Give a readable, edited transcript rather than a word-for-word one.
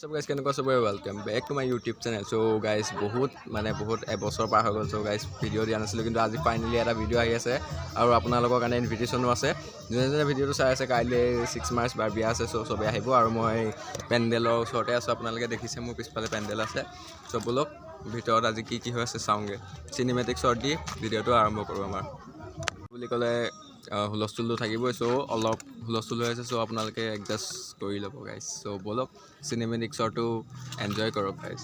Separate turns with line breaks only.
WhatsApp guys কেনেকুৱা চবৰে welcome back to my YouTube channel so' guys বহুত এবছৰ পাৰ হৈ গ'ল চ' গাইজ ভিডিঅ' দিয়া নাছিলোঁ কিন্তু আজি ফাইনেলি এটা ভিডিঅ' আহি আছে আৰু আপোনালোকৰ কাৰণে ইনভিটেশ্যনো আছে যোনে যোনে ভিডিঅ'টো চাই আছে কাইলৈ 6 মাৰ্চ বাৰ বিয়া আছে চ' চবেই আহিব আৰু মই পেণ্ডেলৰ ওচৰতে আছোঁ আপোনালোকে দেখিছে মোৰ পিছফালে পেণ্ডেল আছে চ' ব'লক ভিতৰত আজি কি হৈ আছে চাওঁগৈ চিনেমেটিক শ্বৰ্ট দি ভিডিঅ'টো আৰম্ভ কৰোঁ আমাৰ বুলি ক'লে হুলস্থুলটো থাকিবই চ' অলপ হুলস্থুল হৈ আছে চ' আপোনালোকে এডজাষ্ট কৰি ল'ব গাইজ চ' ব'লক চিনেমেটিক শ্বৰ্টটো এনজয় কৰক গাইজ